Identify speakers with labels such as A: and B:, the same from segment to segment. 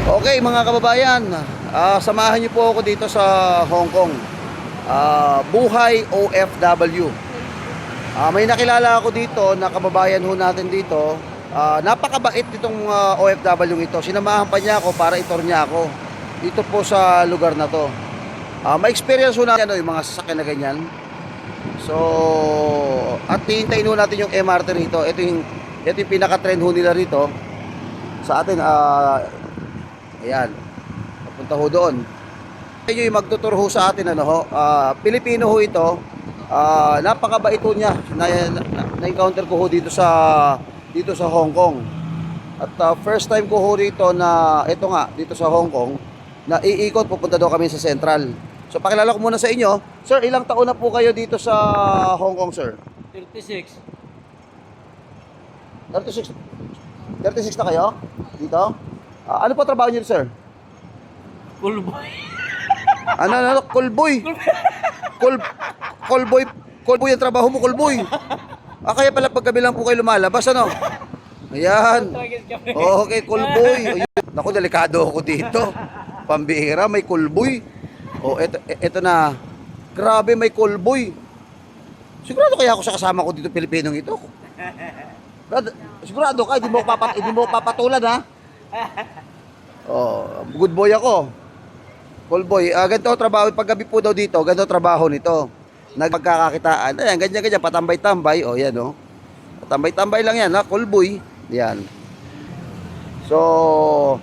A: Okay mga kababayan, samahan niyo po ako dito sa Hong Kong. Buhay OFW. May nakilala ako dito na kababayan ho natin dito. Napakabait itong OFW ito. Sinamahan pa niya ako para itor niya ako dito po sa lugar na to. Ma-experience ho natin yung mga sasakyan na ganyan. So, at hihintayin ho natin yung MRT rito. Ito yung pinaka-trend ho nila rito sa atin. Ayan, papunta ho doon. Ito yung magtutur ho sa atin, ano ho. Pilipino ho ito. Napakabait ho niya. Na-encounter ko ho dito sa Hong Kong. At first time ko ho rito na ito nga dito sa Hong Kong na iikot, pupunta daw kami sa Central. So pakilala ko muna sa inyo. Sir, ilang taon na po kayo dito sa Hong Kong, sir?
B: 36.
A: 36 na kayo dito? Ano po trabaho niyo, sir?
B: Cool boy.
A: Ano? Callboy. Callboy ang trabaho mo, callboy. Kaya pala paggabi lang po kayo lumalabas, ano? Ayan. Okay, callboy. Naku, delikado ako dito. Pambihira, may callboy. Eto na. Grabe, may callboy. Sigurado kaya ako sa kasama ko dito, Pilipinong ito. Sigurado ka, hindi mo papatulan, ha? Good boy ako. Call boy. Ganito trabaho paggabi po daw dito, ganito trabaho nito. Nagpagkakakitaan. Ayan, ganyan, patambay-tambay. Yan, patambay-tambay lang yan, ha? Call boy. Yan. So,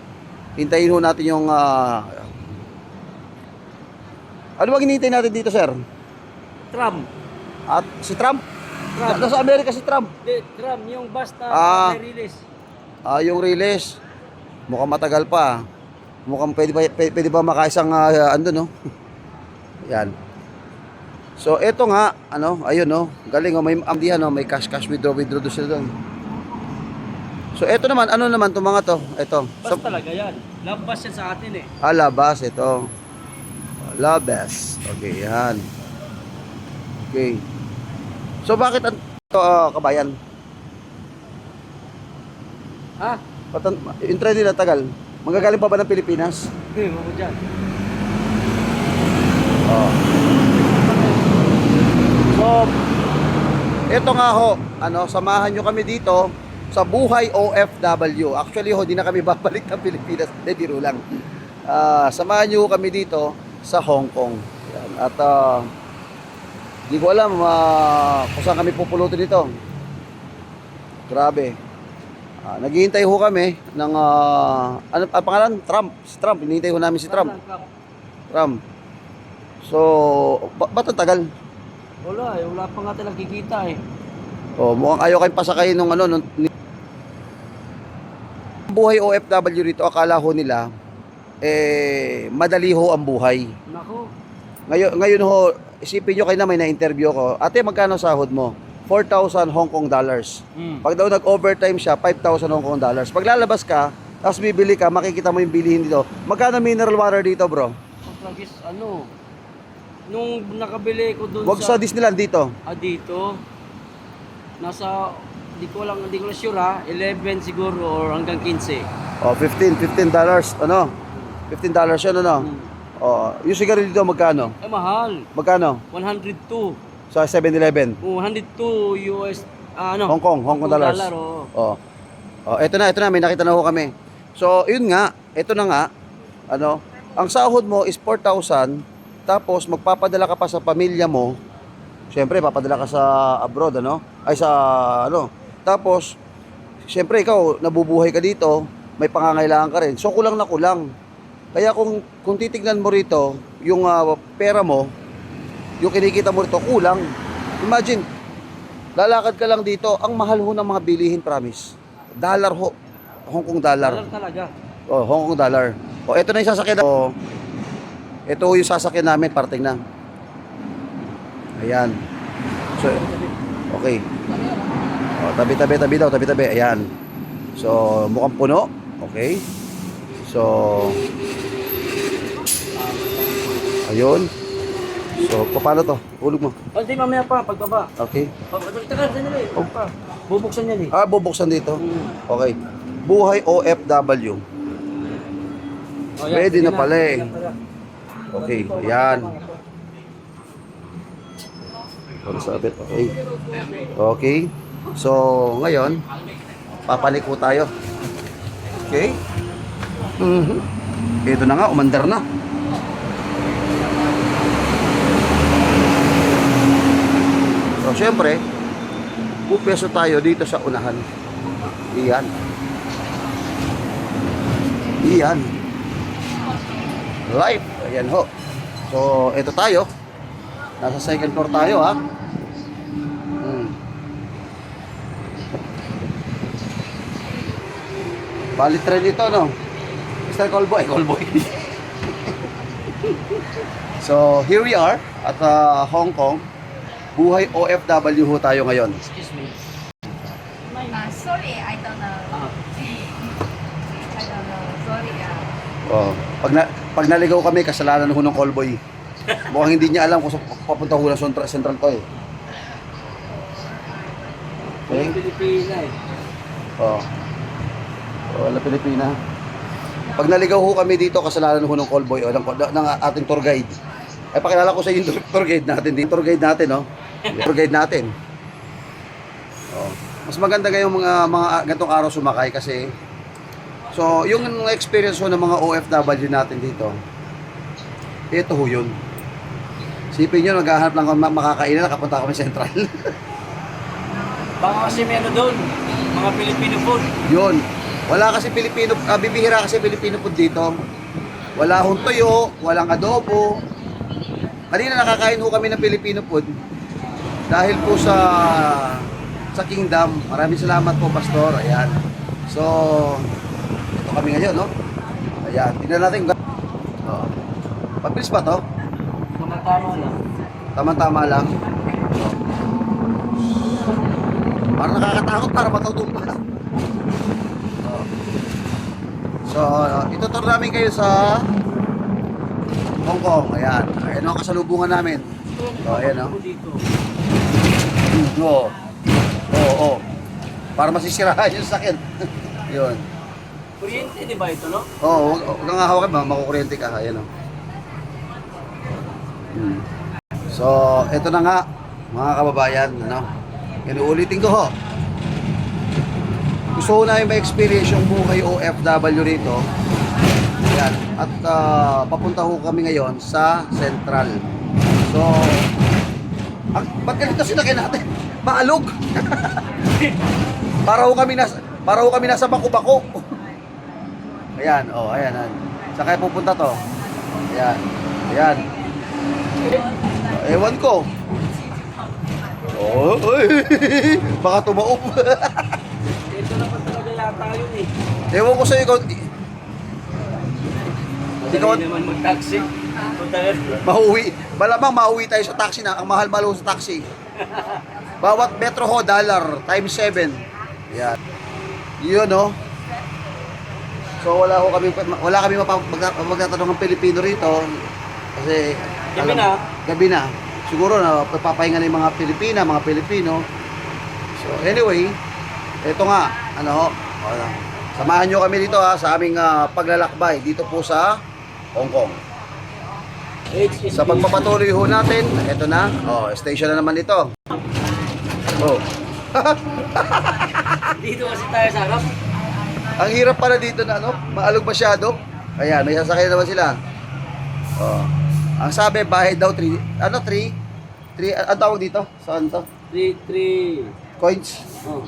A: hintayin ho natin yung ano bang hinihintay natin dito, sir?
B: Trump.
A: At si Trump? Nasa Amerika si Trump.
B: Trump, yung bus na may release.
A: Yung release. Mukhang matagal pa. Mukhang pwede ba makaisang ando, no? Yan. So eto nga, ayun, galing, may amdihan, may cash withdraw doon sila doon. So eto naman, ano naman itong mga to? Eto.
B: Bus talaga yan. Labas yan sa atin eh.
A: Labas, ito. Labas. Okay, yan. Okay. So bakit kabayan?
B: Ha?
A: Yung trend nila tagal. Magagaling pa ba ng Pilipinas?
B: Hindi, mo dyan.
A: So, eto nga ho, samahan nyo kami dito sa Buhay OFW. Actually ho, di na kami babalik ng Pilipinas. Hindi, biro lang. Samahan nyo kami dito sa Hong Kong. Yan. At di ko alam kung saan kami pupulutin ito. Grabe. Naghihintay ho kami ng ano pangalan? Trump. Si Trump, hinihintay ho namin si Trump. So, ba't ang tagal?
B: Wala pa nga tayo nakikita eh.
A: Mukhang ayaw kayong pasakayin nung Buhay OFW rito, akala ho nila madali ho ang buhay.
B: Nako.
A: Ngayon ho, isipin nyo kayo na may na-interview ko. Ate, magkano sahod mo? 4,000 Hong Kong dollars. Pag daw nag-overtime siya, 5,000 Hong Kong dollars. Pag lalabas ka, tapos bibili ka, makikita mo yung bilihin dito. Magkano mineral water dito, bro?
B: Tragis, nung nakabili ko doon
A: Wag sa Disneyland dito.
B: Dito. Nasa, di ko lang sure ha, 11 siguro or hanggang 15.
A: $15 dollars, $15 yun, yung sigarilyo dito, magkano?
B: Mahal.
A: Magkano?
B: 102.
A: Sa 7-Eleven?
B: 102 US,
A: Hong Kong dollars. Ito na, may nakita na ho kami. So, yun nga, ito na nga, ang sahod mo is 4,000, tapos magpapadala ka pa sa pamilya mo, syempre, papadala ka sa abroad, tapos, syempre, ikaw, nabubuhay ka dito, may pangangailangan ka rin, so kulang na kulang. Kaya kung titignan mo rito, yung pera mo, yung kinikita mo rito, kulang. Imagine, lalakad ka lang dito, ang mahal ho ng mga bilihin, promise. Dollar ho. Hong Kong dollar.
B: Dollar talaga.
A: Hong Kong dollar. Ito na yung sasakyan. Ito yung sasakyan namin, parting na. Ayan. So, okay. Tabi. Ayan. So, mukhang puno. Okay. So, ayun. So, paano to? Hulog mo.
B: Hindi, mamaya pa, pagbaba.
A: Okay.
B: Tagal, sandali. Bubuksan yan eh.
A: Bubuksan dito. Okay. Buhay OFW.
B: Oh, yan,
A: Pwede
B: sige
A: na pala eh.
B: sige na pala.
A: Okay, ayan. Sabit, okay. Okay. So, ngayon, papaliko tayo. Okay? Ito na nga, umandar na. So, syempre, pupeso tayo dito sa unahan. Iyan. Iyan. Live. Ayan ho. So, ito tayo. Nasa second floor tayo, ha. Balit trend ito, no? Mr. Callboy. Callboy. So, here we are at Hong Kong. Buhay OFW ho tayo ngayon.
B: Excuse me.
C: Sorry, I don't know.
B: Ah,
C: I don't know. Sorry.
A: Oh, pag naligaw kami, kasalanan ho ng Callboy. Mukhang hindi niya alam kung saan papunta ho ng central to eh. Okay?
B: Pilipina eh.
A: Oh. Wala Pilipina. Pag naligaw ho kami dito, kasalanan ho ng Callboy o ng ating tour guide. Ay, pakilala ko sa inyo yung tour guide natin. Dito tour guide natin, no? Tour guide natin. Oh. Mas maganda ngayong mga ganitong araw sumakay kasi so, yung experience ho ng mga OFW natin dito, ito ho yun. Sipin nyo, naghahanap lang kami makakainan, nakapunta kami Central.
B: Baka kasi may ano doon, mga Filipino food.
A: Yun. Wala kasi Pilipino, bibihira kasi Pilipino food dito. Wala hong tuyo, walang adobo. Kanina nakakain ho kami ng Filipino food dahil po sa Kingdom. Maraming salamat po, Pastor. Ayan. So, ito kami ngayon, no? Ayan. Tingnan natin. Oh. Pabilis ba to?
B: Tama lang.
A: Tama-tama lang. Oh. Parang nakakatakot para matutumba. Oh. So, itutur namin kayo sa Hong Kong. Ayan. Ayan ang kasalubungan namin. Oh, ayan, no?
B: Dito.
A: Oo. Oo. Para masisirahan yung sakit. Yun.
B: Kuryente, di ba ito, no?
A: Oo, huwag kang hawakan ba? Makukuryente ka. Ayan, o. So, ito na nga, mga kababayan, ano? Inuulitin ko ho. Gusto ko na yung ma-experience yung buhay OFW rito. Ayan. At papunta ho kami ngayon sa Central. So, ba't ganito sinakyan natin? Maalog! para ho kami nasa bako-bako. Ayan, oh, ayan, ayan. Saan kaya pupunta to? Ayan, ayan. Ewan ko. Oh, baka tumaob.
B: Ito naman talaga yata yun eh.
A: Ewan ko sa'yo, ikaw,
B: Madali naman mag-taxi.
A: mauwi. Malamang mauwi tayo sa taxi na. Ang mahal-mahal sa taxi. Bawat metro ho, dollar, times 7. Yan. Yun, no? So, wala kami magtatanong ng Pilipino rito. Kasi,
B: Gabi na.
A: Gabi na. Siguro na papahinga na yung mga Pilipina, mga Pilipino. So, anyway, ito nga, ano, samahan nyo kami dito ha, sa aming paglalakbay dito po sa Hong Kong. Sa pagpapatuloy ho natin, ito na, station na naman ito. Oh.
B: Dito kasi tayo sa harap.
A: Ang hirap pala dito na, ano, maalog masyado. Ayan, may sasakyan naman sila. Oh. Ang sabi, bahay daw 3, ano 3? 3, ang tawag dito? Saan to?
B: 3.
A: Coins?
B: Oh.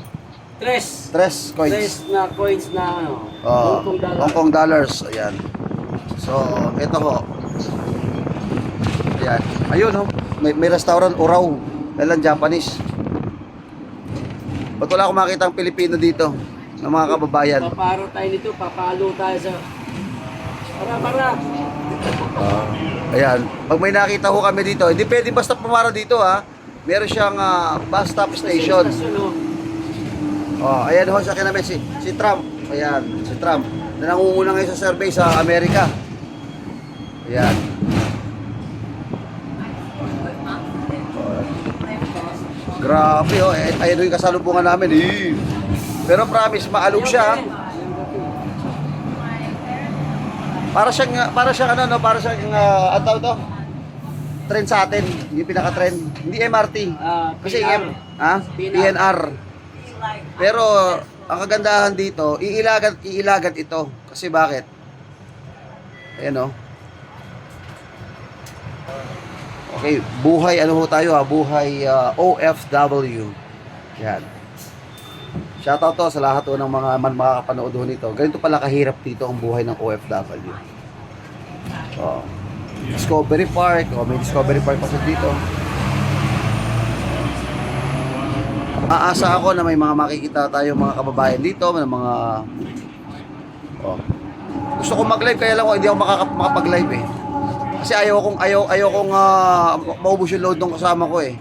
B: Tres.
A: Coins.
B: Tres na coins na ano.
A: Oh,
B: Hong Kong dollar.
A: Hong Kong dollars. Ayan. So, ito ho. Ayan. Ayun ho. May restaurant, Uraw. Dalang Japanese. Ba't wala akong makita ang Pilipino dito? Ng mga kababayan.
B: Paparo tayo nito. Papalo tayo sa... Para.
A: Ayan. Pag may nakita ho kami dito, hindi pwede basta pumara dito ha. Meron siyang bus stop station. Oh, ayan ho sa kinamin si Trump. Ayan, si Trump. Na nangunguna ngayon sa survey sa Amerika. Ayan. Grabe oh, ayun yung kasalubungan namin. Pero promise, maalog siya. Para siyang ano, no, para siyang ano tawag to? Trend sa atin, yung pinaka-trend. Hindi MRT. Kasi PNR. Pero ang kagandahan dito, iilagat ito. Kasi bakit? Ayan, oh. Okay, buhay ano ho tayo ha? Buhay OFW. Yan. Shoutout to sa lahat ho ng mga makakapanood ho nito. Ganito pala kahirap dito ang buhay ng OFW. Oh. Discovery Park. Oh, may Discovery Park pa sa dito. Aasa ako na may mga makikita tayo mga kababayan dito, ng mga oh. Gusto ko mag-live kaya lang hindi ako makapag-live eh. Kasi ayaw kong maubos yung load ng kasama ko eh.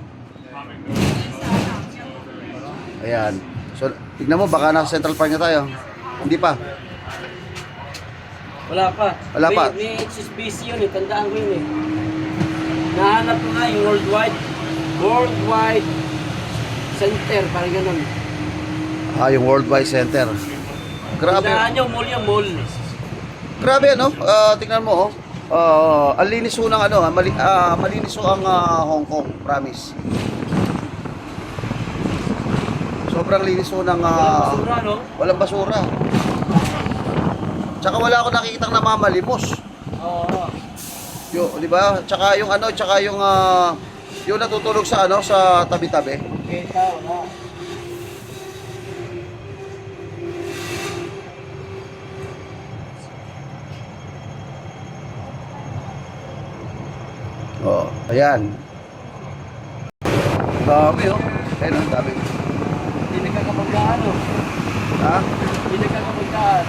A: Ayan. So, tignan mo baka nasa Central Park na tayo. Hindi pa.
B: Wala pa.
A: Wala pa.
B: May HSBC yun eh. Tandaan ko yun eh. Nahanap ko nga yung worldwide center. Parang ganun.
A: Yung Worldwide Center. Grabe.
B: Tandaan nyo, mall yung mall.
A: Grabe ano? Tingnan mo oh. Ang linis ho ng ano, malinis ho ang Hong Kong, promise. Sobrang linis ho ng
B: Walang basura, no?
A: walang basura. Tsaka wala ako nakikitang namamalimos.
B: Oo.
A: Di ba? Tsaka yung ano, yung natutulog sa ano, sa tabi-tabi.
B: Kita, wala.
A: Oh, ayan. Dami oh. Ayan ang dami.
B: Hindi nagkakabanggaan, no?
A: Ha?
B: Hindi nagkakabanggaan.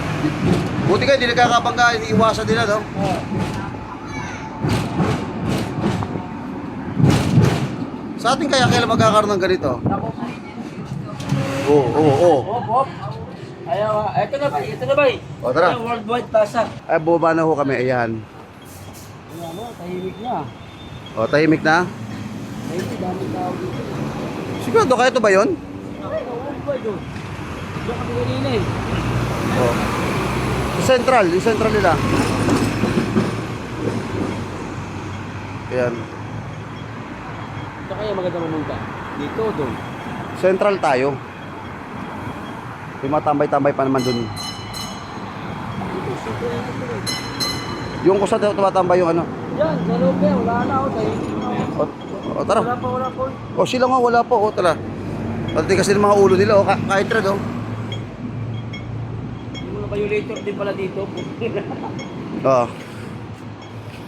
A: Buti ka, hindi nagkakabangga, iniiwasan nila, no?
B: Oo.
A: Sa atin kaya kailan magkakaroon ng ganito?
B: Ako.
A: Oo.
B: Hop. Ayaw, ito na ba?
A: O, tara.
B: Yung Worldwide Plaza.
A: Ay, bumaba na ho kami, ayan.
B: Ano, tahimik na.
A: O, tahimik na.
B: Tahimik, dami tao dito.
A: Sigurado kaya ito ba yun?
B: Ay, Worldwide yun. Diyan kami kanina eh.
A: O. Yung central nila. Ayan.
B: Ito kaya maganda mamunta. Dito, doon.
A: Central tayo. May mga tambay-tambay pa naman dun. Yung kusa tumatambay yung ano.
B: Yan, sa loob eh. Wala na ako. Tahimik na ako.
A: O, tara.
B: Wala pa.
A: O, sila nga, wala po. O, tara. Pati kasi ng mga ulo nila, o, kahit red, o.
B: Yung mga violator din pala dito.
A: O,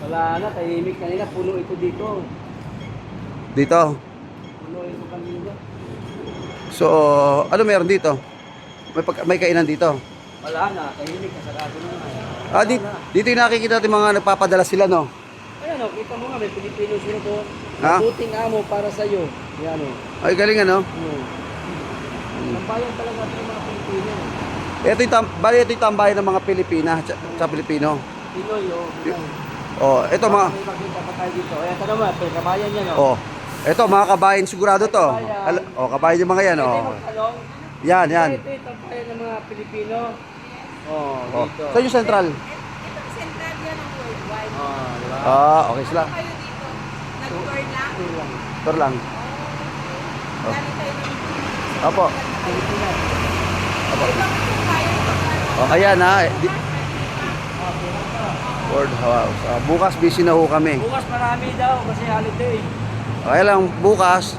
B: Wala na, tahimik kanina. Puno ito dito.
A: dito.
B: Puno ito kanina.
A: So, ano meron dito? May kainan dito.
B: Wala na, tahimik. Kasarado na.
A: Dito yung nakikita natin mga nagpapadala sila, no?
B: Ayan o, kita mo nga, may Pilipino sila to.
A: Ha?
B: Mabuting amo para sa'yo. Yan o.
A: Ay, galing, ano?
B: Tambayan talaga natin ng mga Pilipino.
A: Ito yung tambayan ng mga Pilipina, sa Pilipino.
B: Pinoy o.
A: Ito mga...
B: May makita pa tayo dito. Ayan, ito naman, ito, kabayan yan o.
A: Ito mga kabayan sigurado to. Kabayan yung mga yan,
B: Ito yung magtalong.
A: Yan.
B: Ito yung tambayan ng mga Pilipino. Dito.
A: Saan yung central?
C: Itong central yan ang worldwide.
B: Diba?
A: Okay sila.
C: Kayo dito, nag-tour lang.
B: Ito lang.
A: Ito lang.
C: Dali kayo ng
A: Opo.
B: Pilipinas.
A: Opo.
C: kung kaya
A: Ayan ha. World House. Bukas busy na ho kami.
B: Bukas marami daw kasi holiday.
A: Kaya lang bukas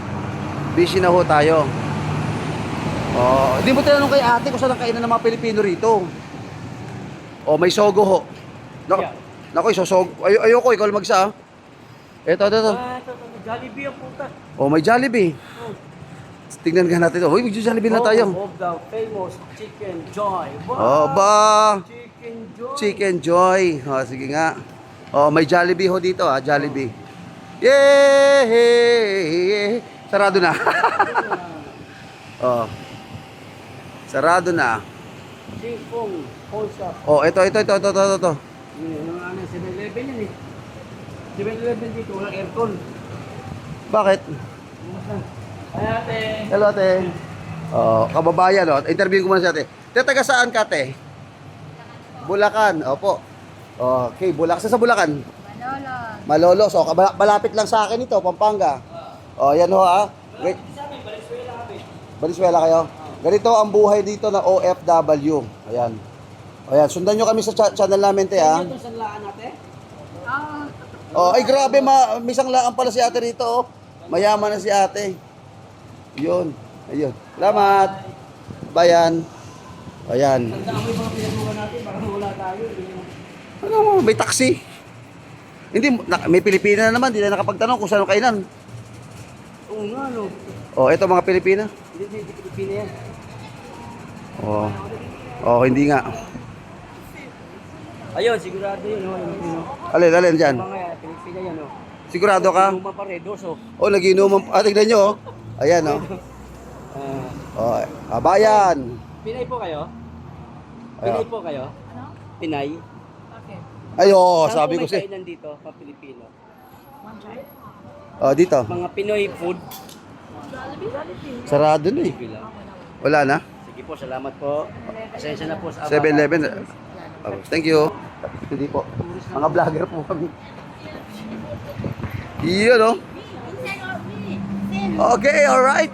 A: busy na ho tayo. Hindi mo tinanong kay ate kung saan ang kainan ng mga Pilipino rito. May sogo ho.
B: Yeah.
A: Naku, isosog. Ayoko, ikaw lang magsa. Ito.
B: Ito. Jollibee ang puta.
A: May Jollibee. Tingnan nga natin. May Jollibee na tayo.
B: Of the famous Chicken Joy. Chicken Joy.
A: Chicken Joy. Sige nga. May Jollibee ho dito Jollibee. Yay! Sarado na. Sarado na.
B: Singpong. Pawn Shop.
A: Ito.
B: Yung 7-Eleven yan eh. 7-Eleven dito, walang aircon.
A: Bakit?
B: Ay ate.
A: Hello, ate. Kababayan, interviewin ko muna si ate. Taga saan ka, ate? Bulacan. Opo. Okay, Bulacan. Sa Bulacan?
C: Manolo.
A: Malolos. O, malapit lang sa akin ito, Pampanga. O, yan ho ah. Wait. Valenzuela kayo? Ganito ang buhay dito na OFW. Ayan. Ayan, sundan nyo kami sa channel namin, te, ah.
B: Ito sa laan natin?
A: Oh, ay grabe, may sanglaan pala si ate rito, oh. Mayaman na si ate. Yun. Ayun. Salamat. Bayan. Ayan.
B: Tandaan mo yung mga pinagawa natin, baka wala tayo.
A: Ano, may taxi. Hindi, may Pilipina na naman, hindi na nakapagtanong kung saan kainan.
B: Oo nga, no.
A: Oh, ito mga Pilipina.
B: Hindi, Pilipina yan.
A: Oh. Oh, hindi nga.
B: Ayun, sigurado yun, no? Yung
A: Alin dyan.
B: mga Pilipina yan, no?
A: Sigurado ka?
B: Luma pa rin, doso.
A: Oh, nagiinuman. Tignan nyo, oh. Ayan, oh. Oh, bayan.
B: Pinay po kayo?
A: Ayun.
B: Pinay po kayo? Pinay?
C: Okay.
A: Ay, oh,
B: Saan
A: sabi
B: po
A: ko
B: may
A: si.
B: kainan dito, pa Pilipino?
A: Oh, dito.
B: Mga Pinoy food.
A: Sarado na eh.
B: Sige lang.
A: Wala na.
B: Sige po, salamat po. Pasensya na po sa
A: 7-Eleven. Oh, thank you. Hindi po. Mga vlogger po kami. Iyon, oh. Okay, alright.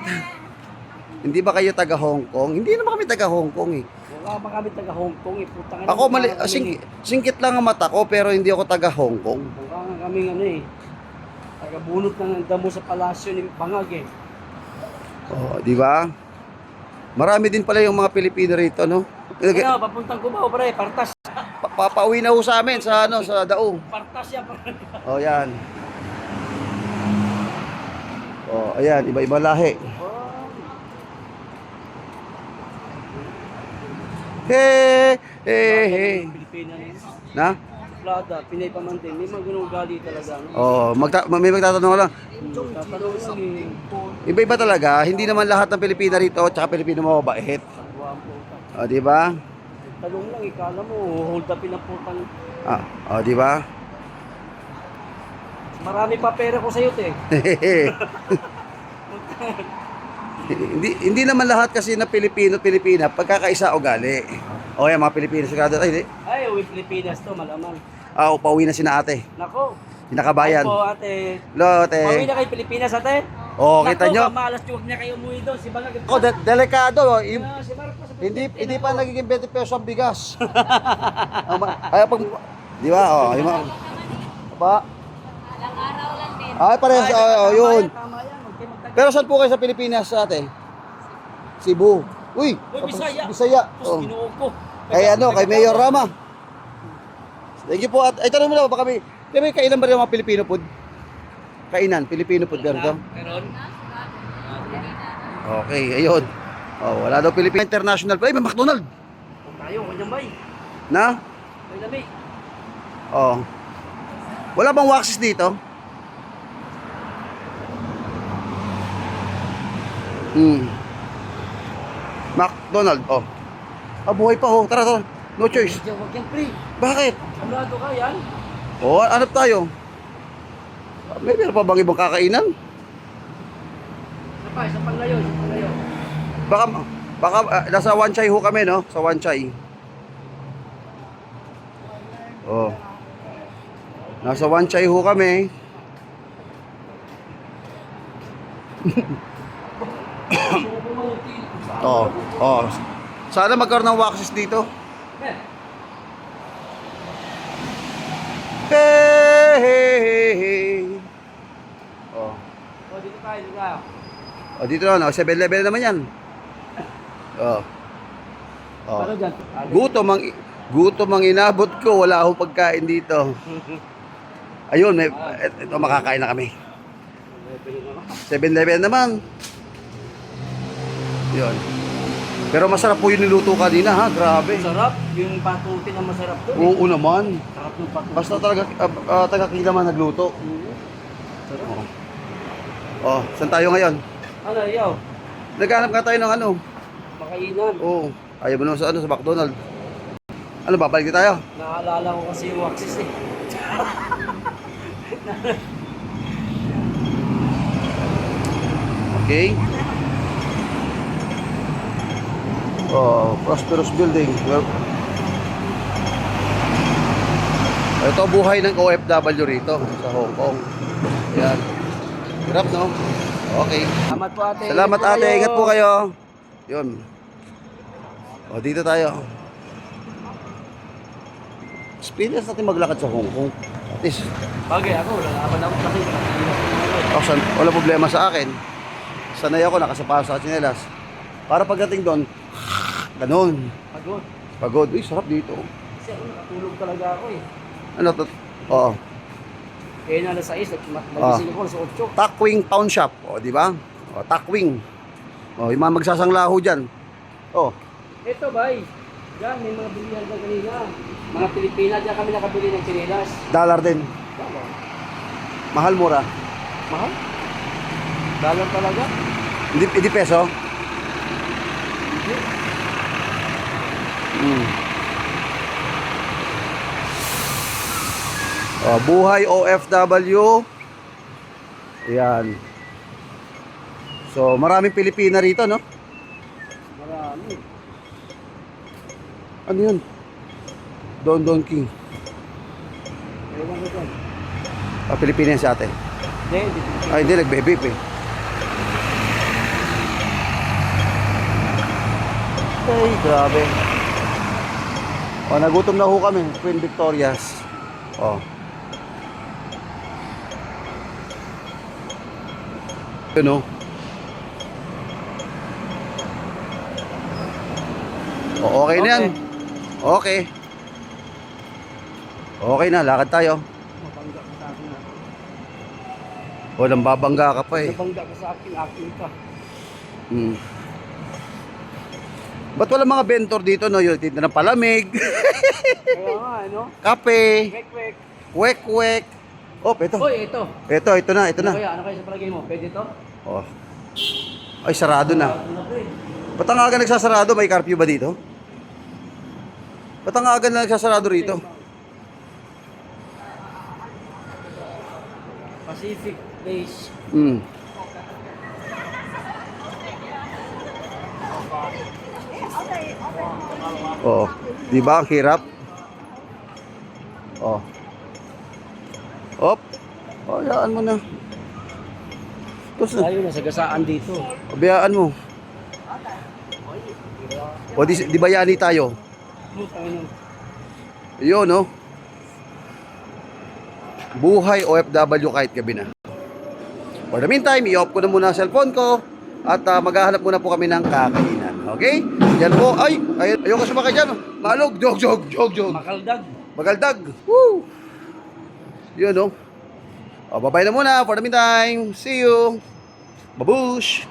A: Hindi ba kayo taga Hong Kong? Hindi naman kami taga Hong Kong eh.
B: Wala pa kami taga Hong Kong, eh. Putang ina,
A: Ako,
B: mukha nga kami,
A: singkit lang ang mata ko pero hindi ako taga Hong Kong.
B: Mukha nga kami ano eh. Taga-bunot ng damo sa palasyo ni Bangag eh.
A: Oh, di ba? Marami din pala yung mga Pilipino rito, no?
B: Ano, papuntang Cubao, pre, partas.
A: Papauwi na ho sa amin sa sa Daong.
B: Partas yan, pre.
A: Oh, yan. Oh, ayan, iba-iba lahi. Hey, hey, hey.
B: Pilipina na yun.
A: Na?
B: Plada, Pinay pa man din. May mga ganung gali talaga. No?
A: Oh, may magtatanong lang.
B: Tatanong lang eh.
A: Iba-iba talaga, hindi naman lahat ng Pilipina rito tsaka Pilipino mababait.
B: Guwapo.
A: Oh, di ba?
B: Tanong lang, ikala mo, hold upin ang putang.
A: Ah, oh, di ba?
B: Marami pa pera ko sa'yo, te.
A: hindi naman lahat kasi na Pilipina pagkakaisa ugali. O yan, mga Pilipino sigurado. Ay, hindi.
B: Ay, uwi Pilipinas to, malamang.
A: Ah, pauwi na sina ate.
B: Nako.
A: Sinakabayan.
B: Ay po, ate.
A: Lote.
B: Pauwi na kayo Pilipinas, ate.
A: Oh, kita
B: Nako,
A: nyo?
B: kamalas huwag niya kayo umuwi doon. Si Bangag.
A: Ako, delikado.
B: Si Marcos.
A: Hindi pa nagiging 20 pesos ang bigas. Ay, pag... Di ba? Oh, yung mga... Pa?
C: Ilang araw lang din.
A: Ay, parehas. Oh, yun.
B: Tama yan. Huwag kayo magtag-
A: Pero saan po kayo sa Pilipinas, ate? Cebu. Uy,
B: Bisaya.
A: Bisaya.
B: Tapos
A: Oh.
B: kinuha ko.
A: Kay kay Mayor Rama. Thank you po. At ay tanong mo lang baka may kainan ba rin mga Filipino food? Kainan, Filipino food ganito.
B: Meron?
A: Okay, ayun. Oh, wala daw Filipino International. Ay, may McDonald.
B: Kung tayo, kanyang bay.
A: Na?
B: May lami.
A: Oh. Wala bang waxes dito? McDonald. Oh. Ah, buhay pa oh. Tara, tara. No choice.
B: Huwag yan, pre.
A: Bakit?
B: Samlado ka yan.
A: Oh, hanap tayo. May meron pa bang ibang kakainan?
B: Isa pang layo, isa pang layo.
A: Baka nasa Wan Chai ho kami, no? Sa Wan Chai. Oh. Nasa Wan Chai ho kami. Oh, oh. Sana magkaroon ng waxes dito. Hey, hey, hey, hey. Oh.
B: O, dito tayo, dito tayo.
A: Oh, dito na, 7-Eleven naman yan. Oh. Oh.
B: Ano dyan?
A: Gutom ang inabot ko, wala akong pagkain dito. Ayun, ito makakain na kami. 7-Eleven naman. Yun. Pero masarap po yung niluto kanina ha, grabe.
B: Sarap. Yung patutin ang masarap doon.
A: Oo naman.
B: Sarap yung patutin.
A: Basta talaga taga-kila man nagluto.
B: Sarap.
A: Oh, saan tayo ngayon?
B: Ano, yaw?
A: Naghanap nga tayo ng ano.
B: Makainan.
A: Oo. Ayaw mo naman sa sa McDonald's. Ano, babalik din tayo?
B: Naalala ko kasi yung waxes eh.
A: Okay. Oh, prosperous building. Well, Ito buhay ng OFW rito sa Hong Kong. Ayan. Hirap, no? Okay.
B: Salamat po ate.
A: Salamat ate, ingat po kayo. Yun. O, dito tayo. Experience natin maglakad sa Hong Kong. At least,
B: Bagay ako, wala naman ako kasi.
A: wala problema sa akin. Sanay ako, nakasapa sa tsinelas. Para pagdating doon, ganun.
B: Pagod.
A: Pagod. Uy, sarap dito.
B: Kasi ako nakatulog talaga ako eh.
A: Ano to? Oo.
B: Kaya na alas 6, nagising ako alas 8.
A: Takwing Pawn Shop. O, di ba? O, Takwing. O, yung mga magsasanglaho dyan. O,
B: Ito bay, dyan may mga bilihan dyan kanina. Mga Pilipina, dyan kami nakabili ng chinelas.
A: dollar din.
B: Tama.
A: Mahal, mura.
B: Mahal? Dalang talaga?
A: Hindi peso? Hmm. Oh, buhay OFW. Ayan. So, maraming Pilipina rito, no?
B: Marami.
A: Ano yun? Don King.
B: Ewan ko dyan.
A: Ah, Pilipina yan si ate.
B: Hindi.
A: Ay, hindi. Nagbe-beep eh. Ay, grabe. O, nagutom na ho kami. Queen Victoria's. O. Yun o. O, okay na yan. Okay. Okay na, lakad tayo.
B: Mabangga ka sa akin.
A: O, nambabangga ka pa eh.
B: Nabangga ka sa akin, akin ka.
A: Hmm. Ba't wala mga bentor dito, no? Yung tinda ng palamig,
B: Kaya nga, ano?
A: kape,
B: Wek-wek.
A: wek-wek. Oh, ito.
B: Hoy, ito.
A: Ito na.
B: Ano kaya sa palagay mo? Pwede ito?
A: Oh. Ay, sarado na.
B: Ito na po eh.
A: Ba't ang aga nagsasarado? May curfew ba dito? Ba't ang aga na nagsasarado rito?
B: Pacific Place.
A: Hmm. Oo. Di ba ang hirap? Oh. Op. Oh, hayaan mo na. Tapos na.
B: Tayo na sa gasaan dito.
A: Pabayaan mo. O di bayani tayo. Yun, no? Buhay OFW kahit gabi na. For the meantime, i-off ko na muna ang cellphone ko at maghahanap muna po kami ng kakainan. Okay? Yan po. Ay, ayoko sumakay dyan. Malog. Jog.
B: Makaldag.
A: Magaldag. Woo! Yun, no? O, bye-bye na muna. For the meantime, see you. Babush!